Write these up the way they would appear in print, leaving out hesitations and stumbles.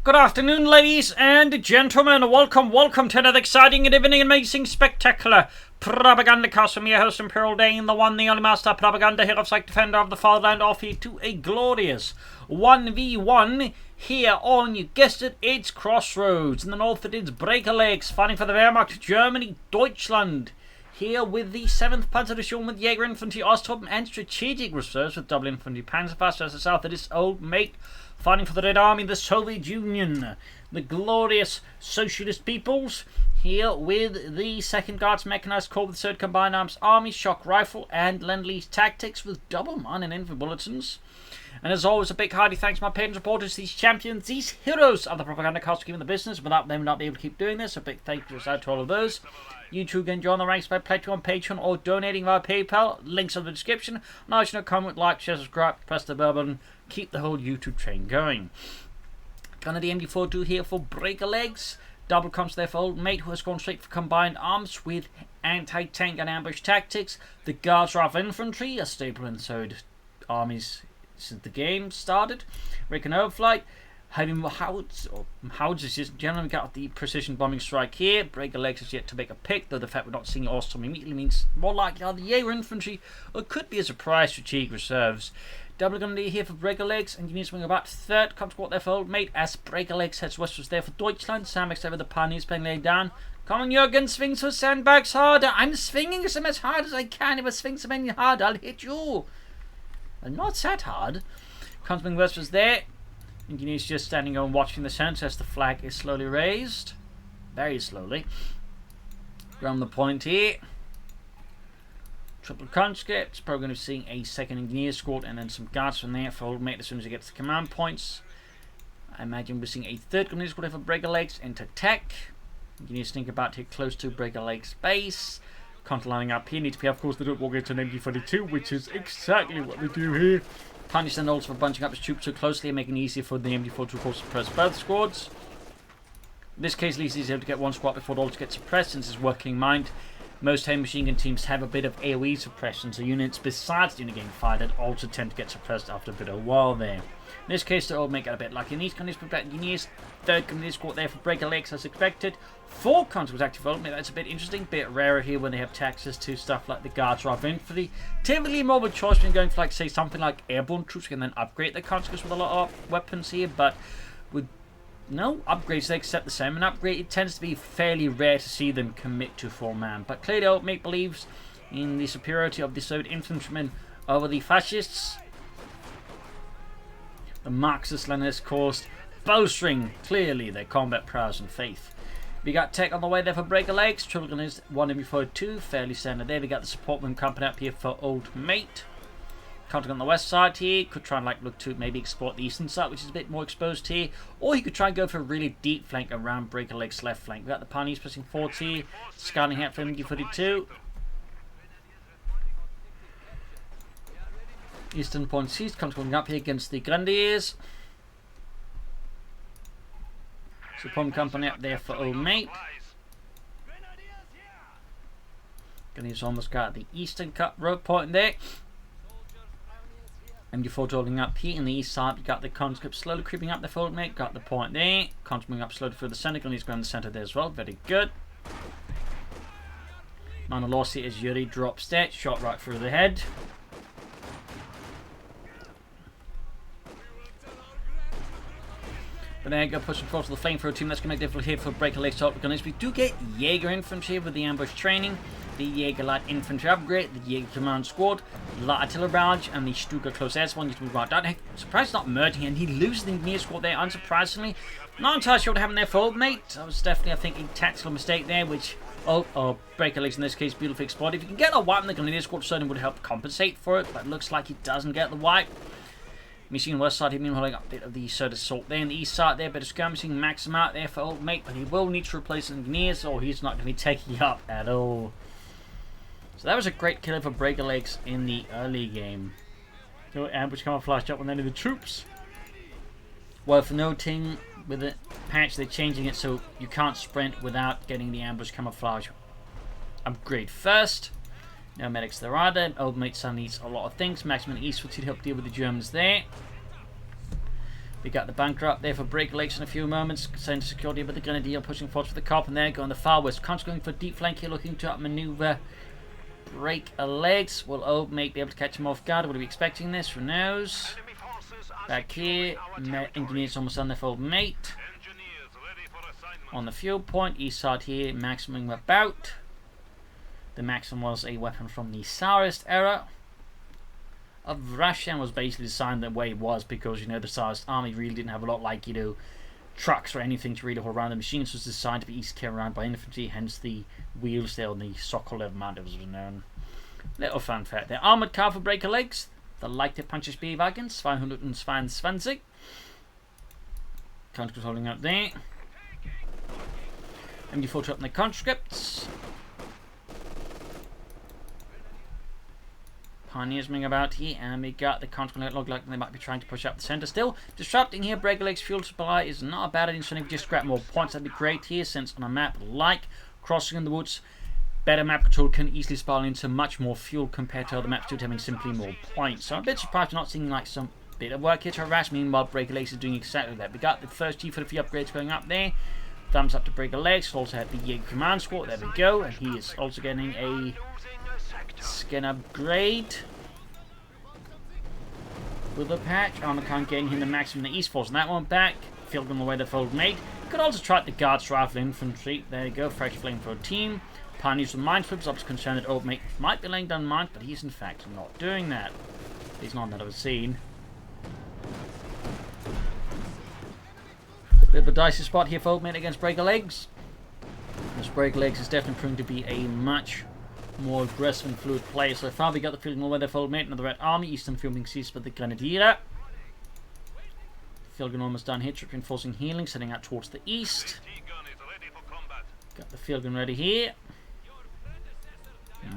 Good afternoon, ladies and gentlemen. Welcome to another exciting and evening, amazing, spectacular Propagandacast from your host, Imperial Dane, the one, the only master propaganda hero, psych defender of the fatherland, off here to a glorious 1v1 here on, you guessed it, it's Crossroads. In the north it is Breakalegs, fighting for the Wehrmacht, Germany, Deutschland. Here with the 7th Panzer Division with Jaeger Infantry, Osttruppen and Strategic Reserves with double Infantry Panzerfaust. As the south it is old mate, fighting for the Red Army, the Soviet Union, the glorious socialist peoples. Here with the 2nd Guards Mechanized Corps with 3rd Combined Arms Army, Shock Rifle and Lend-Lease Tactics with double mine and infantry bulletins. And as always, a big hearty thanks to my patrons, supporters, these champions, these heroes of the Propagandacast for giving the business. Without them, we'd not be able to keep doing this. A big thank you to all of those. You too can join the ranks by pledging on Patreon or donating via PayPal. Links in the description. Nice to comment, like, share, subscribe, press the bell button. Keep the whole YouTube train going. Gunner the MD42 here for Breakalegs. Double comes there for old mate, who has gone straight for combined arms with anti-tank and ambush tactics. The Guards of Infantry, a staple in third armies since the game started. Recon Overflight. Having Howitzers just generally got the precision bombing strike here. Breakalegs is yet to make a pick, though the fact we're not seeing Osttruppen immediately means more likely either Jaeger Infantry or could be a surprise strategic reserves. Double gunner here for Breakalegs. Engineers wing about 3rd. Comes squad there for old mate as Breakalegs heads westwards there for Deutschland. Samix there with the pioneers being laid down. Come on, Jürgen, swing those sandbags harder. I'm swinging them as hard as I can. If I swing them any harder, I'll hit you. And not that hard. Comes wing westwards there. Engineers just standing on watching the center as the flag is slowly raised. Very slowly. Around the point here. Triple conscripts. Probably going to be seeing a 2nd engineer squad and then some guards from there for old mate as soon as he gets the command points. I imagine we're seeing a 3rd engineer squad for Breakalegs into tech. Engineers think about to hit close to Breakalegs base. Counter lining up here. Need to be, of course, they don't walk into an MD42, which is exactly what they do here. Punish them also for bunching up his troops too closely and making it easier for the MD4 to suppress both squads. In this case, at least he's able to get one squad before it all gets suppressed since his working mind. Most heavy machine gun teams have a bit of AoE suppression, so units besides the unit getting fired also tend to get suppressed after a bit of a while there. In this case, they'll all make it a bit lucky. In these countries, engineers, 3rd company squad there for Breakalegs as expected. 4 conscripts active development. That's a bit interesting, bit rarer here when they have access to stuff like the Guards of Infantry. Typically more of a choice when going for, like, say, something like airborne troops, can then upgrade their conscripts with a lot of weapons here, but with no upgrades they accept the same. And upgrade, it tends to be fairly rare to see them commit to 4-man. But clearly, old mate believes in the superiority of the Soviet infantrymen over the fascists. The Marxist-Leninist caused bolstering clearly their combat prowess and faith. We got tech on the way there for Breakalegs. Triple gunners 1 MB42, fairly standard there. We got the support room company up here for old mate. Counting on the west side here, could try and look to maybe exploit the eastern side, which is a bit more exposed here, or he could try and go for a really deep flank around Breakalegs' left flank. We got the pioneers pressing forward here, scouting out for MD42. Eastern point seized, comes going up here against the Grenadiers. Support company up there for old mate. Grenadiers almost got the eastern cut road point there. MD4 holding up here in the east side. You got the conscript slowly creeping up the fold mate. Got the point there. Conscript moving up slowly through the center. Grenadiers going in the center there as well. Very good. Minor loss here as Yuri drops there. Shot right through the head. But there you go, pushing forward to the flamethrower team. That's going to make it difficult here for Breakalegs to gunners. We do get Jaeger Infantry with the ambush training, the Jaeger Light Infantry upgrade, the Jaeger Command Squad, the Light Artillery Barrage, and the Stuka Close Air Squad. You can move right down. Surprised not merging, and he loses the Engineer Squad there, unsurprisingly. Not entirely sure what happened there for old mate. That was definitely, I think, a tactical mistake there, which Breakalegs in this case beautifully exploited. If you can get a wipe in the Grenadier Squad, certainly would help compensate for it, but it looks like he doesn't get the wipe. Machine west side, he's holding up a bit of the third assault there. In the east side there, bit of skirmishing, max him out there for old mate, but he will need to replace engineers or he's not going to be taking up at all. So that was a great killer for Breakalegs in the early game. So ambush camouflage up on any of the troops. Worth noting, with the patch they're changing it so you can't sprint without getting the ambush camouflage upgrade first. No medics there either. Old mate son needs a lot of things. Maximum eastward to help deal with the Germans there. We got the bunker up there for Breakalegs in a few moments. Send security with the Grenadier pushing forward for the cop, and there going the far west. Conch going for a deep flank here, looking to outmaneuver Breakalegs. Will old mate be able to catch him off guard? Would he be expecting this? Who knows? Back here, engineers almost on their old mate. On the fuel point, east side here, maximum about. The maximum was a weapon from the Tsarist era of Russia, and was basically designed the way it was because, you know, the Tsarist army really didn't have a lot like, you know, trucks or anything to really hold around. The machines was designed to be easily carried around by infantry, hence the wheels there on the Sokol level mount, as was known. Little fun fact there. Armoured car for Breakalegs. The leichte Panzerspielwagen, 222. Conscripts holding up there. MD4 up in the conscripts. Pioneers moving about here, and we got the conscripts look like they might be trying to push up the centre still. Disrupting here, Breakalegs fuel supply is not a bad idea, so if we just grab more points, that'd be great here, since on a map like Crossing in the Woods, better map control can easily spiral into much more fuel compared to other maps due to having simply more points. So I'm a bit surprised we're not seeing like some bit of work here to harass. Meanwhile, Breakalegs is doing exactly that. We got the first G for the few upgrades going up there. Thumbs up to Breakalegs. Also had the Jaeger command squad. There we go. And he is also getting a skin upgrade with a patch. Armor can't gain him the maximum in the East Force. And that one back. Field on the way the fold made. Could also try the Guards Rifle Infantry. There you go. Fresh flame for a team. Pioneers with mine flips. I was concerned that old mate might be laying down mines, but he's in fact not doing that. He's not that I've seen. Bit of a dicey spot here for old mate against Breakalegs. This Breakalegs is definitely proving to be a much more aggressive and fluid player. So far we got the feeling all weather for old mate and the Red Army. Eastern field being seized by the Grenadier. Field gun almost done here. Trip reinforcing healing, setting out towards the east. Got the field gun ready here.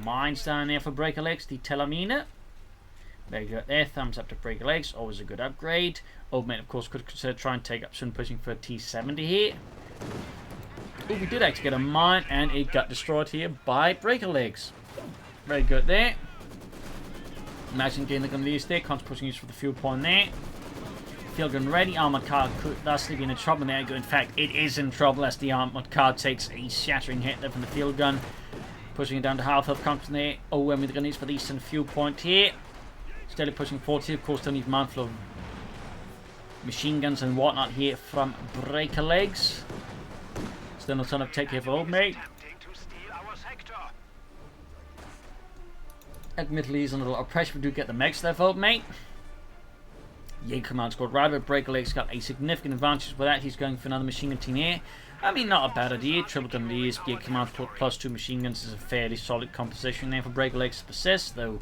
Mines down there for Breakalegs, the Telamina. Very good there. Thumbs up to Breakalegs, always a good upgrade. Old mate, of course, could consider trying to take up soon, pushing for a T70 here. Oh, we did actually get a mine, and it got destroyed here by Breakalegs. Very good there. Imagine getting the gun these there. Cons pushing use for the fuel point there. Field gun ready. Armored car could thusly be in trouble there. In fact, it is in trouble as the armored car takes a shattering hit there from the field gun. Pushing it down to half health, comes from there. Overwhelming the gun needs for the eastern fuel point here. Steadily pushing forward here. Of course, still need a mindful of machine guns and whatnot here from Breakalegs. Still not trying to take care of old mate. Admittedly, he's under a lot of pressure, but do get the mechs there for old mate. Jaeger command squad right, but Breakalegs got a significant advantage with that. He's going for another machine gun team here. I mean, not a bad idea. Triple gun leads, Jaeger command plus 2 machine guns is a fairly solid composition there for Breakalegs to possess, though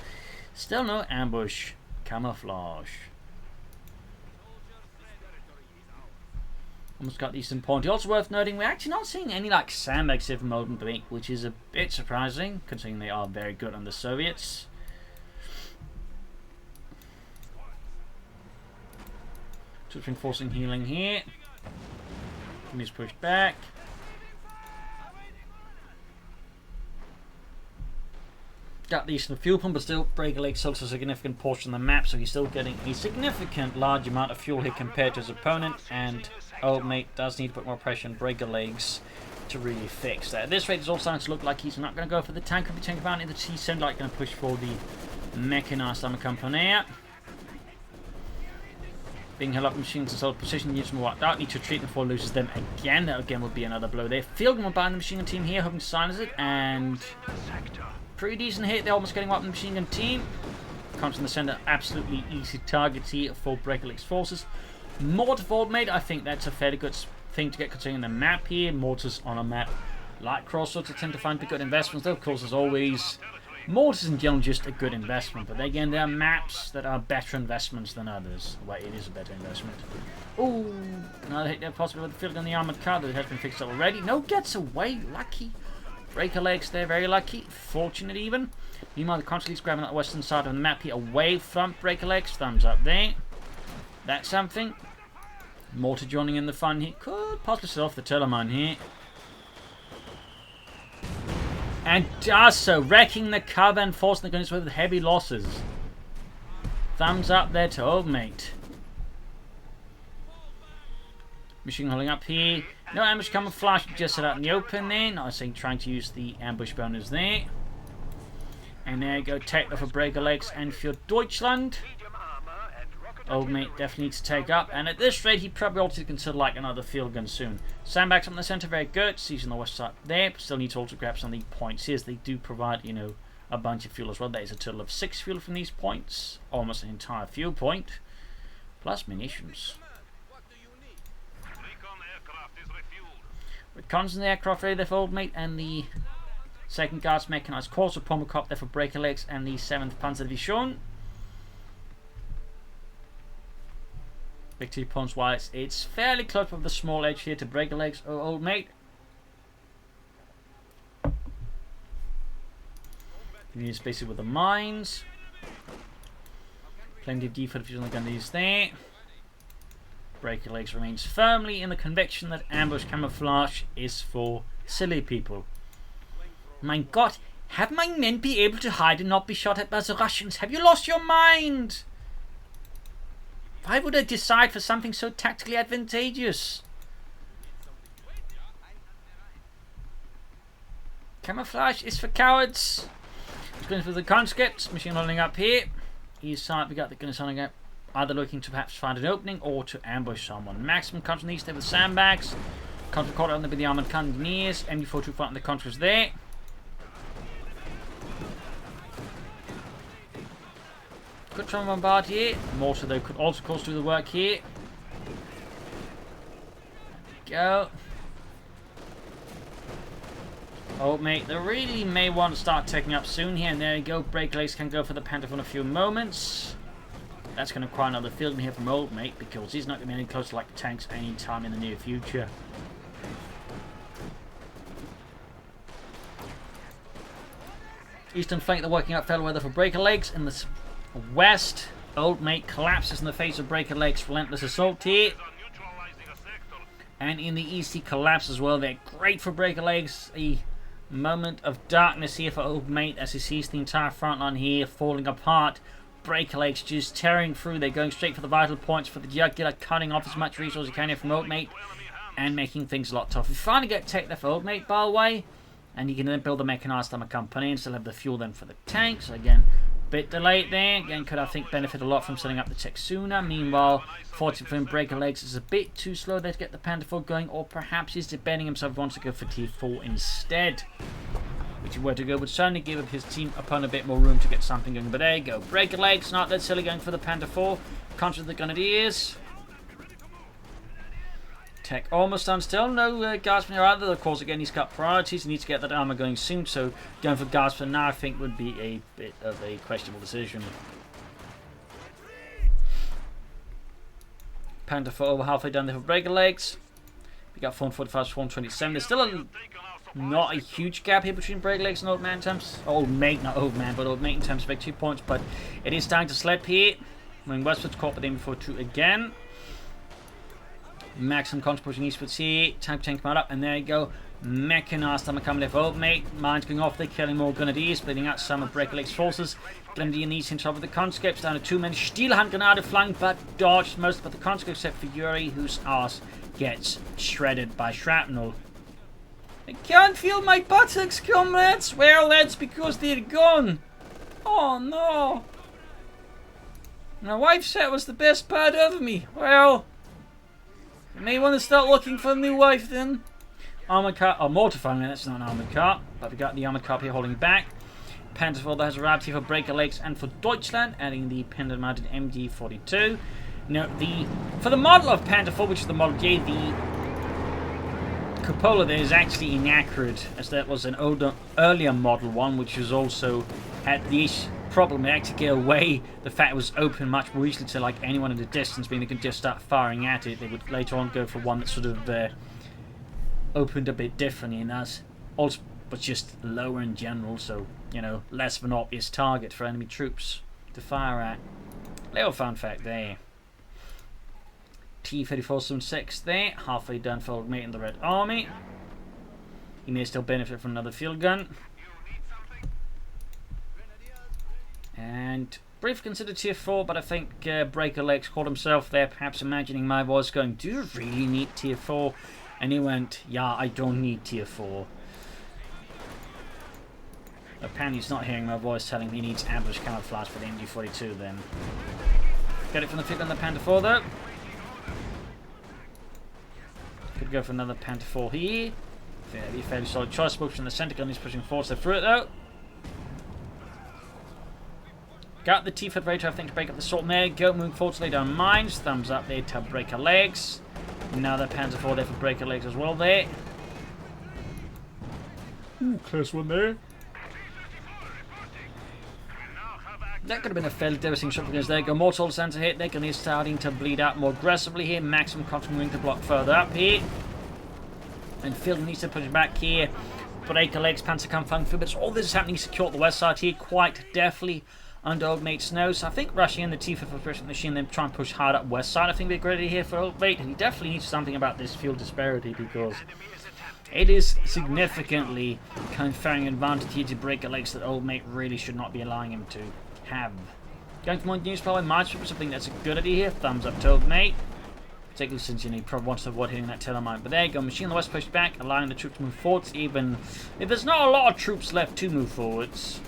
still no ambush camouflage. Almost got the eastern point. Also worth noting, we're actually not seeing any like sandbags here from Mozambique, which is a bit surprising, considering they are very good on the Soviets. Just reinforcing healing here. He's pushed back. Got the eastern fuel pump, but still Breakalegs holds a significant portion of the map, so he's still getting a significant large amount of fuel here compared to his opponent, and old mate does need to put more pressure on Breakalegs to really fix that. At this rate, it's all starting to look like he's not going to go for the tank of the tank bounty. The T-7 like going to push for the mechanized armor company. Being held up in machines and sold position, use more dark, need to retreat before loses them again. That again would be another blow there. Field gun behind the machine gun team here, hoping to silence it, and pretty decent hit. They're almost getting up in the machine gun team. Comes in the center, absolutely easy targets here for Breakalegs forces. Mortar for mate, I think that's a fairly good thing to get considering the map here. Mortars on a map like Crossorads tend to find good investments, though of course as always, mortars in general just a good investment, but again there are maps that are better investments than others. Well, it is a better investment. Ooh, another hit there possibly with the field on the armored car that has been fixed already. No, gets away, lucky. Breakalegs there, very lucky, fortunate even. Meanwhile, the Consulete's grabbing that western side of the map here away from Breakalegs. Thumbs up there. That's something. Mortar joining in the fun here. Could possibly set off the Telamine here. And does so, wrecking the cover and forcing the gunners with heavy losses. Thumbs up there to old mate. Machine holding up here. No ambush camouflage, just set out in the open there. Not saying trying to use the ambush bonus there. And there you go, take off for Breakalegs and for Deutschland. Old mate definitely needs to take up, and at this rate he probably ought to consider like another field gun soon. Sandbags up in the centre, very good. Seizing the west side there, but still need to also grab some of the points here. They do provide, you know, a bunch of fuel as well. There is a total of 6 fuel from these points, almost an entire fuel point, plus munitions. Recons in the aircraft ready there for Old Mate, and the 2nd Guards Mechanized Corps of Pommerkopf there for Breakalegs and the 7th Panzer Division. Victory points wise, it's fairly close with the small edge here to Breakalegs, Old Mate. You need space it with the mines. Plenty of defense on the gun these there. Breakalegs remains firmly in the conviction that ambush camouflage is for silly people. My God, have my men be able to hide and not be shot at by the Russians? Have you lost your mind? Why would I decide for something so tactically advantageous? Camouflage is for cowards. Going for the conscripts, machine holding up here. East side, we got the gunners holding up, either looking to perhaps find an opening or to ambush someone. Maximum comes from the east there with sandbags. Comes caught on there with the armored cannoneers. MD42 fighting the contras there. Good try and bombard here. Mortar though could also, of course, do the work here. Go. Oh mate, they really may want to start taking up soon here, and there you go. Breakalegs can go for the Panther in a few moments. That's going to require another field here from Old Mate, because he's not going to be any close to like the tanks anytime in the near future. Eastern flank, they're working out fair weather for Breakalegs. In the west, Old Mate collapses in the face of Breakalegs' relentless assault here. And in the east, he collapses as well. They're great for Breakalegs. A moment of darkness here for Old Mate as he sees the entire front line here falling apart. Breakalegs just tearing through. They're going straight for the vital points for the Jaeger, cutting off as much resource as he can here from Old Mate and making things a lot tougher. We finally get tech there for Old Mate, by the way, and you can then build the mechanized armor company and still have the fuel then for the tanks. Again, bit delayed there. Again, could I think benefit a lot from setting up the tech sooner. Meanwhile, fortunately for him, Breakalegs is a bit too slow there to get the Panther 4 going, or perhaps he's debating himself wants to go for Tier 4 instead. Which he were to go would certainly give his team opponent a bit more room to get something going. But there you go. Breakalegs, not that silly, going for the Panther 4. Contra the Grenadiers. Tech almost done still. No Guardsmen are either. Of course, again, he's got priorities. He needs to get that armor going soon. So going for Guardsmen now, I think, would be a bit of a questionable decision. Panther 4 over halfway down there for Breakalegs. We got 445 to 127. There's still not a huge gap here between Breakalegs and Old Man in terms. Old Mate, not Old Man, but Old Mate in terms of victory points. But it is starting to slip here. When Westward's caught with MD42 again. Maximum contribution eastwards here. Tank come up, and there you go. Mechanized armor coming there for Old Mate. Mines going off there, killing more Grenadiers, splitting out some of Breakalegs' forces. Grenadier needs in trouble with the conscripts. Down to 2 men. Steelhand flying, but dodged most of the conscripts except for Yuri, whose arse gets shredded by shrapnel. I can't feel my buttocks, comrades. Well, that's because they're gone. Oh no. My wife said it was the best part of me. Well, you may want to start looking for a new wife then. Armored car, or mortar firing, that's not an armored car, but we got the armored car here holding back. Panther 4 that has arrived here for Breakalegs and for Deutschland, adding the pendant mounted MD42. Now, for the model of Panther 4, which is the Model J, the cupola there is actually inaccurate, as that was an earlier Model 1, which was also had the problem. It actually gave away the fact it was open much more easily to like anyone in the distance, being they could just start firing at it. They would later on go for one that sort of opened a bit differently, and that's also but just lower in general, so you know, less of an obvious target for enemy troops to fire at. Little fun fact there. T-3476 there, halfway done for Old Mate in the Red Army. He may still benefit from another field gun. And briefly considered tier 4, but I think Breakalegs called himself there, perhaps imagining my voice going, do you really need tier 4? And he went, yeah, I don't need tier 4. Apparently he's not hearing my voice telling me he needs ambush camouflage for the MG42 then. Get it from the field on the Panther 4 though. Could go for another Panther 4 here. Fairly solid choice. Books from the center gun, he's pushing forward, so through it though. Got the T-Federator, I think, to break up the salt there. Go, moving forward to lay down mines. Thumbs up there to Breakalegs. Now the Panther 4 there for Breakalegs as well there. Ooh, close one there. That could have been a fairly devastating shot because there go more total center hit. They're going to be starting to bleed out more aggressively here. Maximum continuing to block further up here. And Field needs to push back here. Breakalegs, Panther come flank through, but all this is happening secure at the west side here quite deftly under Old Mate's nose. So I think rushing in the T-50 machine, then try and push hard up west side. I think they're ready here for Old Mate, and he definitely needs something about this field disparity because it is significantly conferring advantage here to Breakalegs that Old Mate really should not be allowing him to have. Going for more news power, March for something that's a good idea here. Thumbs up to Old Mate. Particularly since he probably wants to avoid hitting that tail mine. But there you go, machine on the west pushed back, allowing the troops to move forwards, even if there's not a lot of troops left to move forwards.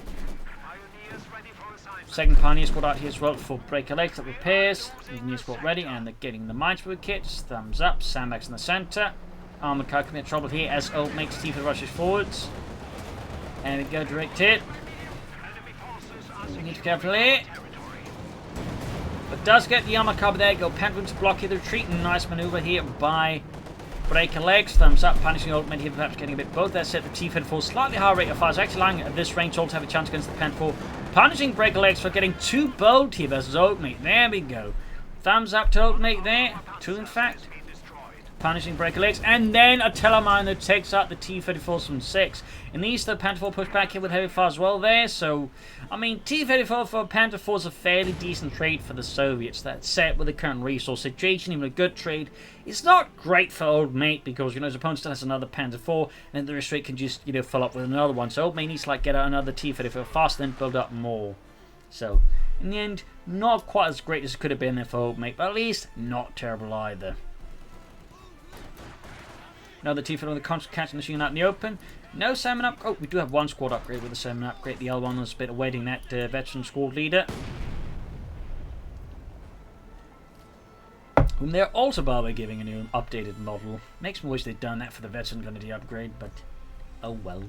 Second Pioneer squad out here as well for Breakalegs that repairs. Engineer squad ready, and they're getting the minesweeper kits. Thumbs up, sandbags in the center. Armored car coming into trouble here as Old Mate's T rushes forwards. And we go direct hit. Need to be careful here. But does get the armor cover there. Go Penguin to block here the retreat. Nice maneuver here by Breakalegs. Thumbs up. Punishing Old Mate here, perhaps getting a bit both there. Set the T-54 slightly higher rate of fire. Actually allowing at this range all to have a chance against the Pen 4. Punishing Breakalegs for getting too bold here versus Old Mate. There we go. Thumbs up to Old Mate there. Two in fact. Punishing Breakalegs, and then a Telemine that takes out the T-34s from 6. In the east, the Panther 4 push back here with heavy fire as well there, so, I mean, T-34 for Panther 4 is a fairly decent trade for the Soviets. That set with the current resource situation, even a good trade. It's not great for Old Mate because, you know, his opponent still has another Panther 4, and the restrict can just, you know, fill up with another one. So Old Mate needs to, like, get out another T-34 faster, then build up more. So, in the end, not quite as great as it could have been there for Old Mate, but at least not terrible either. Another T-Fit on the constant catching machine out in the open. No salmon up. Oh, we do have one squad upgrade with a salmon upgrade. The other one was a bit awaiting that veteran squad leader, whom they're also, by the way, giving a new updated model. Makes me wish they'd done that for the veteran gunnery upgrade, but oh well.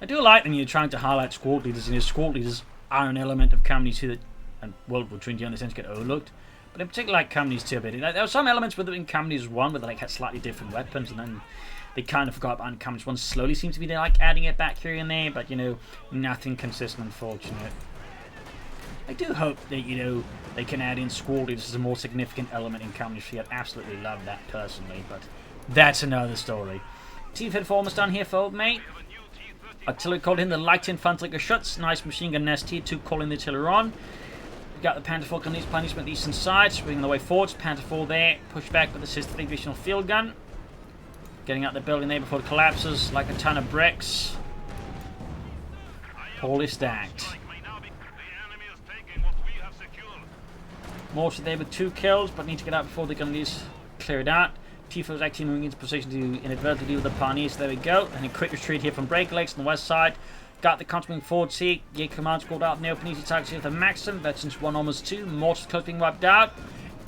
I do like when you're trying to highlight squad leaders, and your squad leaders are an element of Company 2 that, and World War II in the sense, get overlooked. But in particular, like Companies 2 a bit. There were some elements within Companies 1 where they like had slightly different weapons, and then they kind of forgot about it. Companies 1 slowly seems to be like adding it back here and there, but you know, nothing consistent, unfortunate. I do hope that, you know, they can add in squad leaders as a more significant element in Companies 3. I'd absolutely love that personally, but that's another story. T-54 almost done here for Old Mate. Artillery called in the light infantry Geschütz. Nice machine gun nest here, 2 calling the artillery on. We've got the Panther 4 on these punishment the eastern side, swinging the way forwards. Panther 4 there, push back with the assist 3 additional field gun. Getting out the building there before it collapses like a ton of bricks. Poorly stacked. Mortar there with 2 kills, but need to get out before the gunneries clear it out. T-4 is actually moving into position to inadvertently deal with the Pioneers. So there we go. And a quick retreat here from Breakalegs on the west side. Got the continuing forward here. Jaeger command squad out in the open, easy targets here for Maxim. Veterans 1 almost 2. Mortars close being wiped out.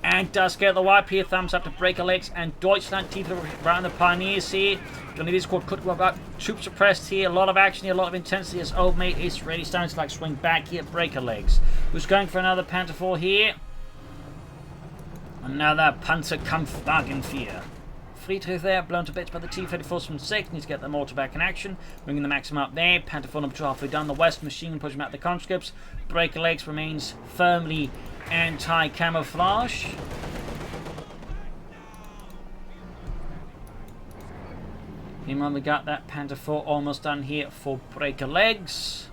And does get the wipe here. Thumbs up to Breakalegs and Deutschland. T-4 around the Pioneers here. Gunnery squad could wipe out. Troops suppressed here. A lot of action here, a lot of intensity as Old Mate is really starting to like swing back here at Breakalegs. Who's going for another Panther 4 here. Another Panzerkampfwagen 4. Friedrich there, blown to bits by the T-34s from 6. Need to get the mortar back in action. Bringing the Maxim up there. Panther 4 number 2 halfway down the west. Machine pushing out the conscripts. Breakalegs remains firmly anti-camouflage. Meanwhile, we got that Panther 4 almost done here for Breakalegs.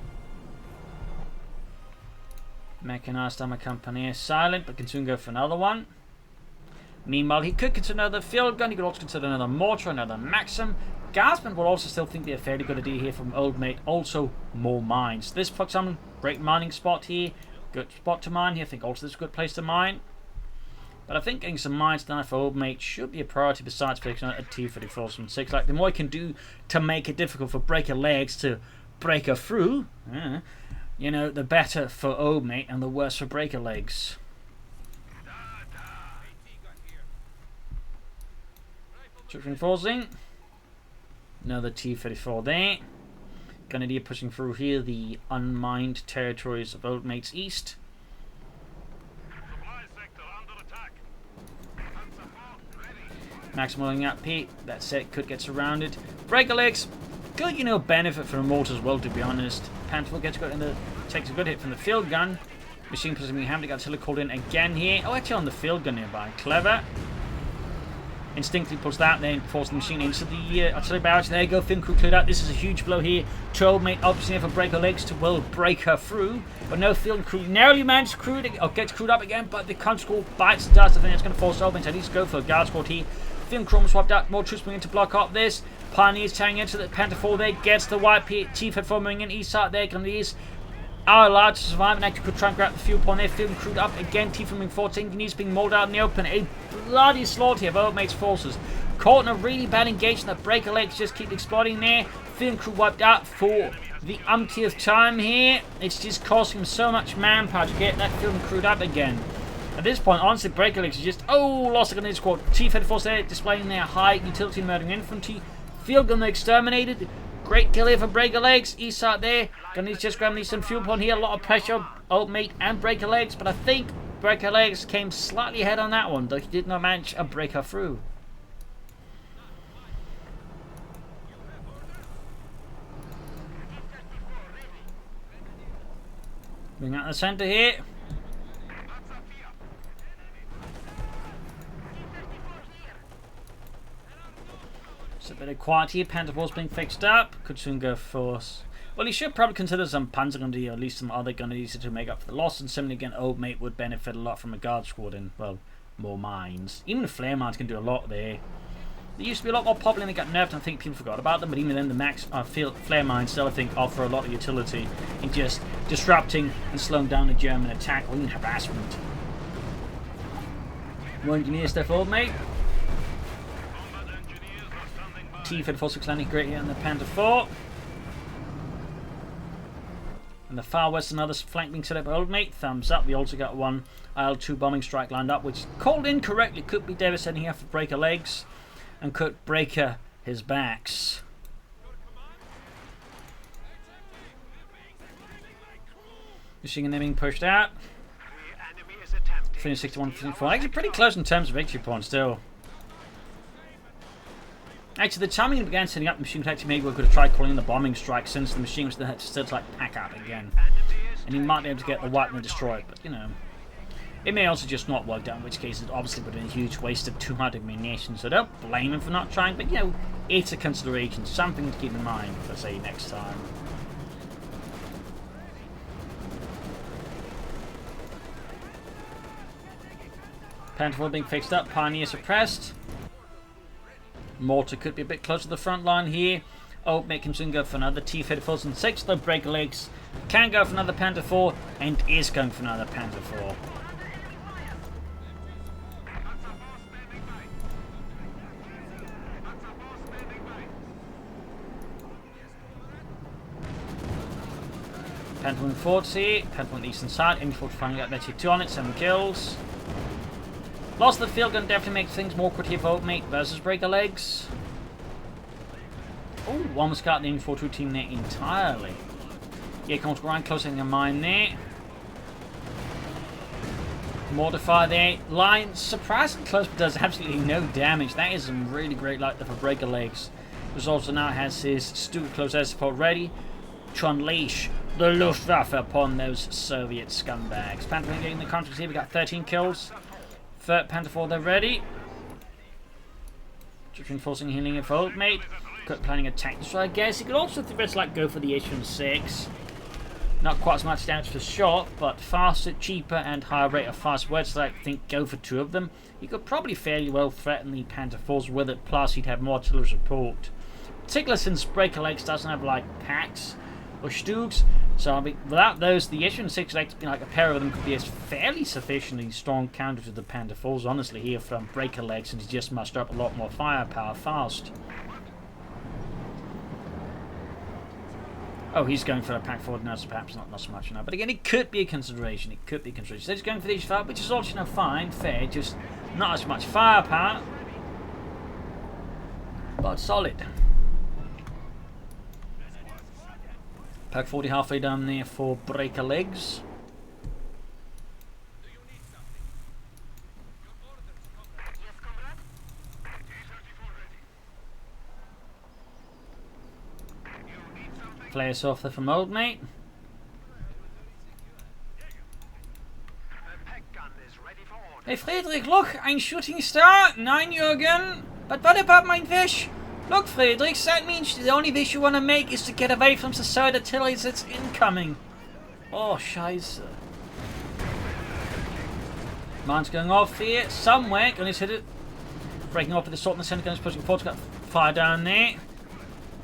Mechanized armor company is silent, but can soon go for another one. Meanwhile, he could consider another field gun. He could also consider another mortar, another Maxim. Guardsmen will also still think they're a fairly good idea here from Old Mate. Also, more mines. This puts some great mining spot here. Good spot to mine here. I think also this is a good place to mine. But I think getting some mines down for Old Mate should be a priority besides fixing a T-34-6. Like, the more I can do to make it difficult for Breakalegs to break her through, you know, the better for Old Mate and the worse for Breakalegs. Reinforcing. Another T-34 there. Grenadier pushing through here, the unmined territories of Old Mate's east. Maximizing up P. That set could get surrounded. Breakalegs, good, you know, benefit from the mortar as well, to be honest. Panther gets got in the takes a good hit from the field gun. Machine pushing Hamlet got Tiller called in again here. Oh, actually on the field gun nearby. Clever. Instinctively pulls that, then forces the machine into the artillery barrage. There you go, Film Crew cleared out. This is a huge blow here. 12 Mate obviously for Breakalegs to, well, break her through. But no, Film Crew narrowly managed to crew it, or gets crewed up again, but the Conscript bites the dust. I think it's going to force Old Mate to at least go for a guard squad here. Film Crew almost swapped out. More troops moving in to block up this. Pioneers tearing into the Panther 4 there. Gets the white T-34 moving in. East side there. Grenadiers are allowed to survive and actually could try and grab the fuel upon there. Film Crewed up again. T-34 moving 14. Grenadiers being mauled out in the open. A bloody slaughter here of Old Mate's forces. Caught in a really bad engagement. The Breakalegs just keep exploding there. Film Crew wiped out for the umpteenth time here. It's just costing him so much manpower to get that Film Crewed up again. At this point, honestly, Breakalegs is just, lost a grenade squad. T-34 there displaying their high utility murdering infantry. Field gun exterminated. Great kill here for Breakalegs. East side there. Gonna just grab some fuel upon here. A lot of pressure. Old Mate and Breakalegs. But I think Breakalegs came slightly ahead on that one, though he did not manage a breaker through. Moving out the centre here. It's a bit of quiet here. Panther Wall's being fixed up. Could soon go force. Well, he should probably consider some Panzer Grenadier, or at least some other Grenadiers to make up for the loss. And similarly, again, Old Mate would benefit a lot from a guard squad and, well, more mines. Even the flare mines can do a lot there. They used to be a lot more popular and they got nerfed, and I think people forgot about them. But even then, the max flare mines still, I think, offer a lot of utility in just disrupting and slowing down the German attack or even harassment. More engineers there for Old Mate. T-34 landing great here on the Panther 4. And the far west, another flank being set up by Old Mate. Thumbs up. We also got one IL-2 bombing strike lined up, which called incorrectly could be devastating here for Breakalegs and could break his backs. Machine gun being pushed out. Finish 61-54. Actually pretty close in terms of victory points still. Actually, the timing he began setting up the machine was actually maybe we could have tried calling in the bombing strike, since the machine was still to like pack up again. And he might be able to get the wipe and destroy it, but you know. It may also just not work out, in which case it obviously would have been a huge waste of 200 ammunition, so don't blame him for not trying, but you know, it's a consideration, something to keep in mind for, say, next time. Panther being fixed up, Pioneer suppressed. Mortar could be a bit closer to the front line here. Oh, make him soon go for another T-34 and 6. The Breakalegs can go for another Panther 4 and is going for another Panther 4. Panther 1 forwards here. Panther 1 eastern side. Infantry finally got their T2 on it. 7 kills. Lost the field gun definitely makes things more awkward here for Old Mate versus Breakalegs. Oh, almost got the Infantry team there entirely. Yeah, comes around closing a mine there. Mortar fire there. Line surprisingly close but does absolutely no damage. That is some really great light there for Breakalegs. Who also now has his stupid close air support ready to unleash the Luftwaffe upon those Soviet scumbags. Panther getting the contracts here. We got 13 kills. Third Panther 4, they're ready. Just reinforcing healing for Old Mate. Got planning attack. So I guess he could also theoretically like go for the H-6. Not quite as much damage per shot, but faster, cheaper, and higher rate of fast words. So I think go for 2 of them. He could probably fairly well threaten the Panther Force with it, plus he'd have more artillery support. Particularly since Breakalegs doesn't have like packs or Stoogs. So I mean, without those, the issue in 6 like a pair of them could be a fairly sufficiently strong counter to the Panther Force, honestly, here from Breakalegs, and he just mustered up a lot more firepower fast. Oh, he's going for a pack forward now, so perhaps not so much now. But again, it could be a consideration. It could be a consideration. So he's going for the H5, which is also fine, fair, just not as much firepower. But solid. Pack 40 halfway down there for Breakalegs. Flares off there from old mate. Hey Friedrich, look, ein shooting star. Nein, Jürgen. But what about my wish? Look, Friedrich, that means the only wish you want to make is to get away from the third artillery that's incoming. Oh, scheiße. Mine's going off here somewhere. Gonna hit it. Breaking off with the sword in the center, guns pushing forward. Got fire down there.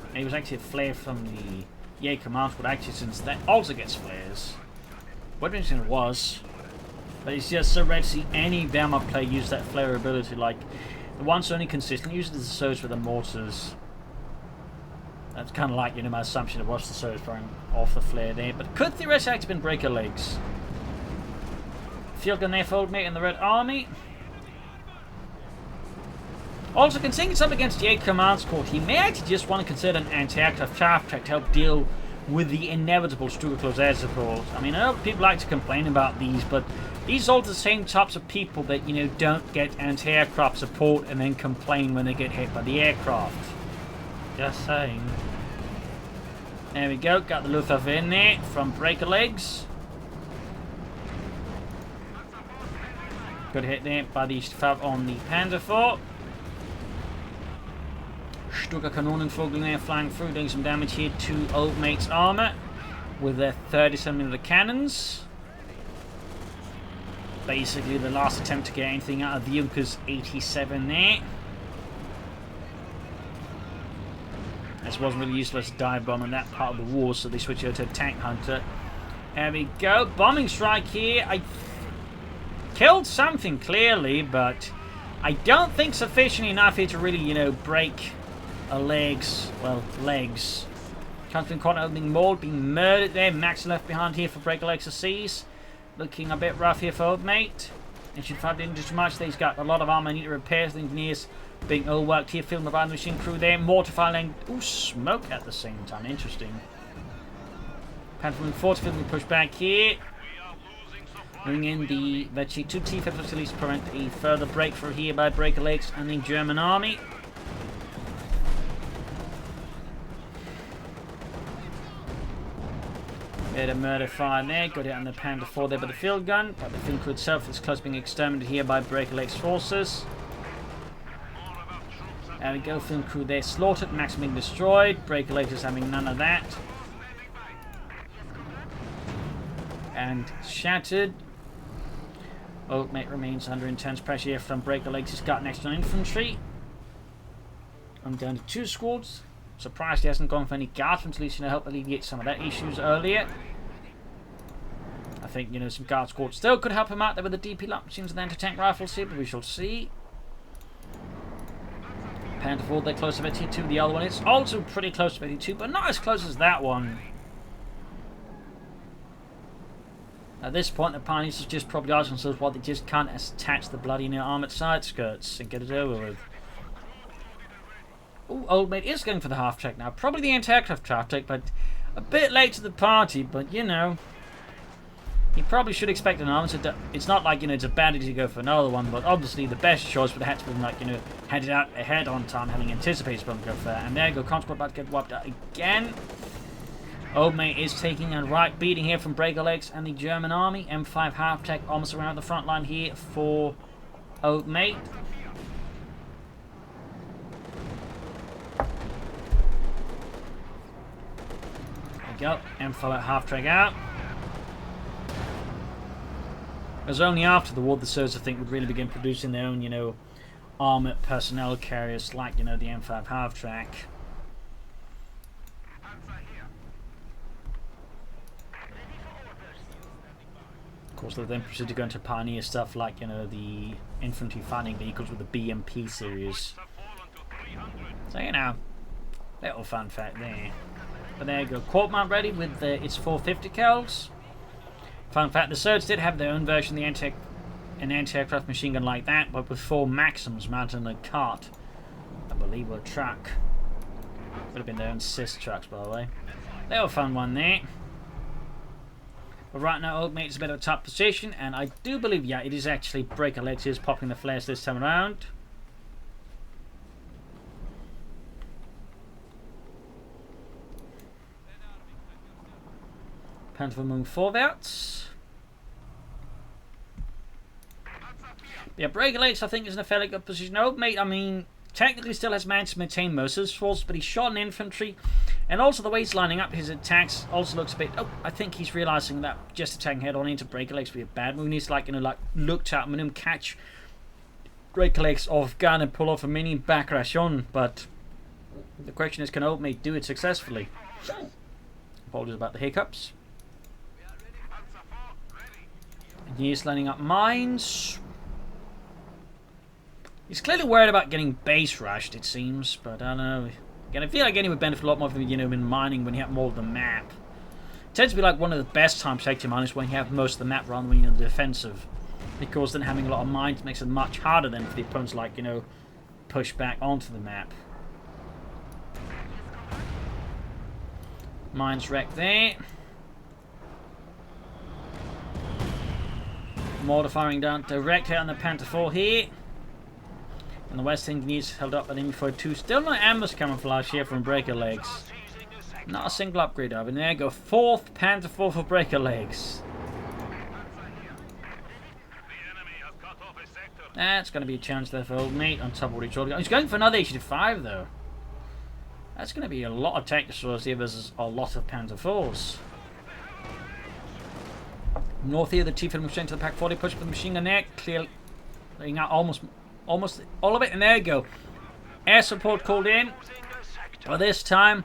And it was actually a flare from the Jaeger command squad, actually, since that also gets flares. What interesting it was. But it's just so rare to see any Wehrmacht player use that flare ability. Like, the ones only consistently use it as the surge with the mortars. That's kind of like, you know, my assumption it was the surge throwing off the flare there. But it could theoretically have been Breakalegs. Field gun there for old mate in the Red Army. Also, considering it's up against the 8 command squad, he may actually just want to consider an anti-aircraft chaff track to help deal with the inevitable Stuka close air support. I mean, I know people like to complain about these, but these are all the same types of people that, you know, don't get anti-aircraft support and then complain when they get hit by the aircraft. Just saying. There we go, got the Luftwaffe in there from Breakalegs. Good hit there by the Stuka on the Panther Fort. Stuka Kanonenvogel there flying through, doing some damage here to old mate's armor with their 37mm cannons. Basically the last attempt to get anything out of the Junkers 87 there. This wasn't really useless dive bomb in that part of the war, so they switch over to tank hunter. There we go, bombing strike here. I killed something clearly, but I don't think sufficiently enough here to really, you know, break legs. Country Quantum opening mold, being murdered there. Max left behind here for Breakalegs to seize. Looking a bit rough here for old mate. And should find into too much. He's got a lot of armor I need to repair. The engineers being overworked here, filling around the machine crew there. Mortar firing. Ooh, smoke at the same time. Interesting. Panther Force filling push back here. Bring in the Veggie 2 T-5 facilities to prevent a further breakthrough here by Breakalegs and the German army. Bit of murder fire there, got it on the Panther 4 there by the field gun, but the field crew itself is close to being exterminated here by Breakalegs forces. There we go, field crew there slaughtered, Max being destroyed, Breakalegs is having none of that. And shattered. Old mate remains under intense pressure here from Breakalegs. He's got next on infantry. I'm down to 2 squads. Surprised he hasn't gone for any guards, at least, you know, help alleviate some of that issues earlier. I think, you know, some guard squads still could help him out there with the DP light machines and the anti-tank rifles here, but we shall see. Panther 4, they're close to T2. The other one is also pretty close to T2, but not as close as that one. At this point, the Pioneers is just probably asking themselves why they just can't attach the bloody, you know, armoured side skirts and get it over with. Ooh, old mate is going for the half track now. Probably the anti-aircraft half track, but a bit late to the party. But, you know, he probably should expect an arm. So it's not like, you know, it's a bad idea to go for another one, but obviously the best choice would have had to be, like, you know, headed out ahead on time, having anticipated going to go for that. And there you go, Conscript about to get wiped out again. Old mate is taking a right beating here from Breakalegs and the German army. M5 half track almost around the front line here for old mate. go. Info at half-track out. It was only after the war the Surds, I think, would really begin producing their own, you know, armoured personnel carriers like, you know, the M5 half-track. Of course, they then proceeded to go into pioneer stuff like, you know, the infantry fighting vehicles with the BMP series. So, you know, little fun fact there. But there you go. Quad mount ready with its 450 cals. Fun fact, the Surds did have their own version of the anti-aircraft machine gun like that, but with 4 Maxims mounted on a cart. I believe, or a truck. Would have been their own cis trucks, by the way. Little fun one there. But right now, Old Mate's a bit of a top position, and I do believe, yeah, it is actually Breakalegs is popping the flares this time around. Panther moving forwards. Yeah, Breakalegs I think is in a fairly good position. Old Mate, I mean, technically still has managed to maintain most of his force, but he's shot in infantry, and also the way he's lining up his attacks also looks a bit. Oh, I think he's realizing that just attacking head on into Breakalegs would be a bad move. He needs to, like, you know, like look to minimum catch Breakalegs off guard and pull off a mini backrash on. But the question is, can Old Mate do it successfully? Apologies about the hiccups. He's lining up mines. He's clearly worried about getting base rushed, it seems, but I don't know. Again, I feel like any would benefit a lot more from, you know, in mining when you have more of the map. It tends to be like one of the best times to take mines when you have most of the map rather than when you're in the defensive. Because then having a lot of mines makes it much harder then for the opponents, like, you know, push back onto the map. Mines wrecked there. Mortar firing down direct here on the Panther 4 here. And the West Indies held up at ME42. Still no ambush camouflage here from Breakalegs. Not a single upgrade of it. And there you go. 4th Panther 4 for Breakalegs. That's going to be a chance there for Old Mate on top of what he's already got. He's going for another HT5 though. That's going to be a lot of tech destroyers here versus a lot of Panther 4s. North here, the T-Film straight to the Pack 40, push for the machine gun there, clearing out almost all of it, and there you go. Air support called in. But this time,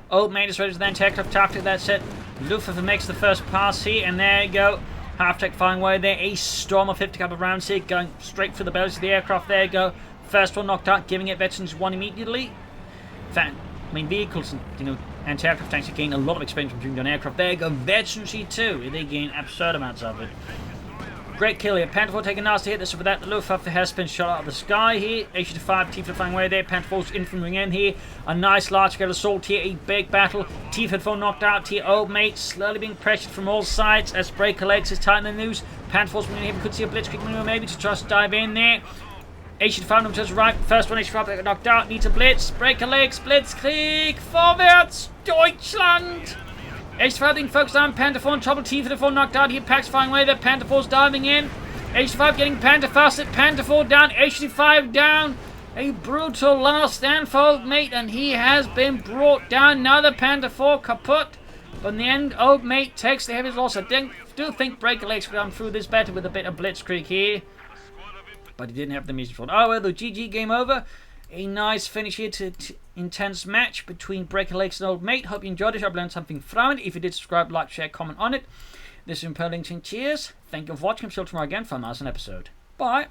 Old Mate is ready to then take off tactic. That's it. Luftwaffe makes the first pass here, and there you go. Half-tech firing away there. A storm of 50 caliber rounds here, going straight through the bellies of the aircraft. There you go. First one knocked out, giving it veterans one immediately. In fact, I mean, vehicles, you know, anti-aircraft tanks gain a lot of experience from shooting down aircraft. There you go, veterancy too. They gain absurd amounts of it. Great kill here. Panther 4 taking a nasty hit. This with that, the Luftwaffe has been shot out of the sky here. HT5, T-Fed flying away there. Panther 4's infantry in here. A nice large-scale assault here. A big battle. T-Fed 4 knocked out here. Old Mate slowly being pressured from all sides as Breakalegs is tightening the noose. Panther 4's moving in here. We could see a blitzkrieg maneuver maybe to try to dive in there. HT5 number to the right. First one HT5 got knocked out. Needs a blitz. Breakalegs. Blitzkrieg. Vorwärts. Deutschland. HT5 being focused on Panther 4 on top of T-Fed 4 knocked out. Here Packs flying away there. Panther 4's diving in. HT5 getting Panther faster. Panther 4 down. HT5 down. A brutal last stand for Old Mate, and he has been brought down. Now the Panther 4 kaput. But in the end, Old Mate takes the heaviest loss. I do think Breakalegs could come through this better with a bit of blitzkrieg here. But he didn't have the means for it. Oh, well, the GG game over. A nice finish here to intense match between Breakalegs and Old Mate. Hope you enjoyed it. Hope you learned something from it. If you did, subscribe, like, share, comment on it. This is Imperial Cheers. Thank you for watching. I'm sure tomorrow again for another episode. Bye.